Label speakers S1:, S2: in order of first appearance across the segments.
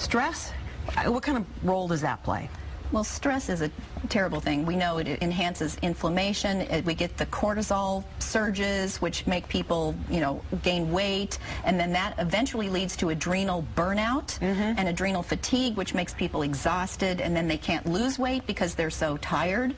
S1: Stress? What kind of role does that play?
S2: Well, stress is a terrible thing. We know it enhances inflammation. We get the cortisol surges, which make people, gain weight, and then that eventually leads to adrenal burnout and adrenal fatigue, which makes people exhausted, and then they can't lose weight because they're so tired.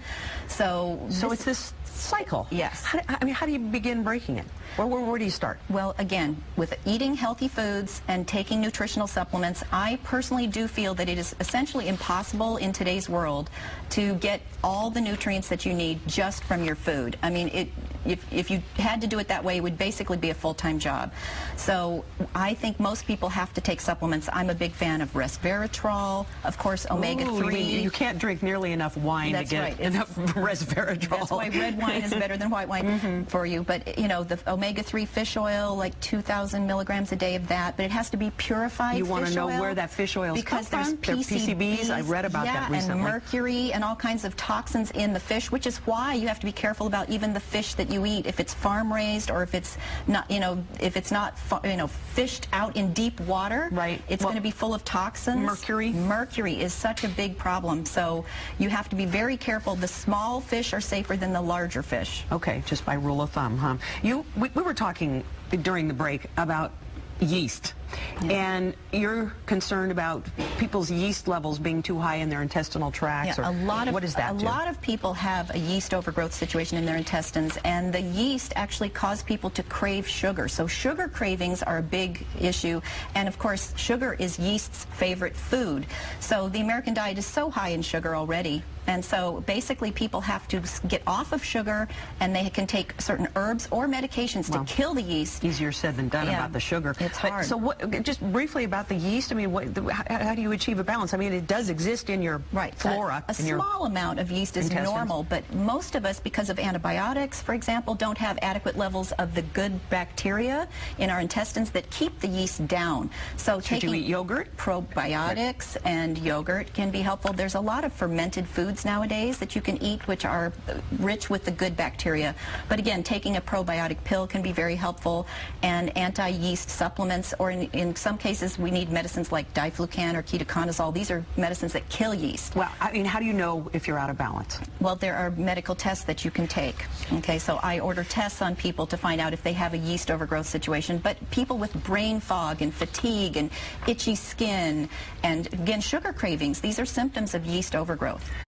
S2: So
S1: it's this cycle.
S2: Yes.
S1: How do you begin breaking it? Where do you start?
S2: Well, again, with eating healthy foods and taking nutritional supplements, I personally do feel that it is essentially impossible in today's world to get all the nutrients that you need just from your food. I mean, if you had to do it that way, it would basically be a full-time job. So I think most people have to take supplements. I'm a big fan of resveratrol, of course, omega-3.
S1: You can't drink nearly enough wine to get enough resveratrol.
S2: That's why red wine is better than white wine for you. But, the omega-3 fish oil, like 2,000 milligrams a day of that, but it has to be purified fish oil.
S1: You want to know where that fish oil is
S2: because there's
S1: PCBs. I read about that recently.
S2: And mercury and all kinds of toxins in the fish, which is why you have to be careful about even the fish that you eat. If it's farm raised or if it's not, if it's not, fished out in deep water, it's going to be full of toxins. Mercury is such a big problem. So you have to be very careful. The small fish are safer than the larger fish.
S1: Okay, just by rule of thumb, huh? We were talking during the break about yeast, and you're concerned about people's yeast levels being too high in their intestinal tracts.
S2: Yeah,
S1: what does that do?
S2: A lot of people have a yeast overgrowth situation in their intestines, and the yeast actually cause people to crave sugar. So sugar cravings are a big issue, and of course sugar is yeast's favorite food. So the American diet is so high in sugar already, and so basically people have to get off of sugar, and they can take certain herbs or medications to kill the yeast.
S1: Easier said than done about the sugar.
S2: It's hard.
S1: So just briefly about the yeast, I mean, how do you achieve a balance? I mean, it does exist in your flora.
S2: A small amount of yeast is normal, but most of us, because of antibiotics, for example, don't have adequate levels of the good bacteria in our intestines that keep the yeast down. So
S1: should you eat yogurt?
S2: Probiotics and yogurt can be helpful. There's a lot of fermented foods nowadays that you can eat which are rich with the good bacteria. But again, taking a probiotic pill can be very helpful, and anti-yeast supplements, or in some cases we need medicines like diflucan or ketoconazole. These are medicines that kill yeast.
S1: Well, I mean, how do you know if you're out of balance?
S2: Well, there are medical tests that you can take. Okay, so I order tests on people to find out if they have a yeast overgrowth situation. But people with brain fog and fatigue and itchy skin and, again, sugar cravings, these are symptoms of yeast overgrowth.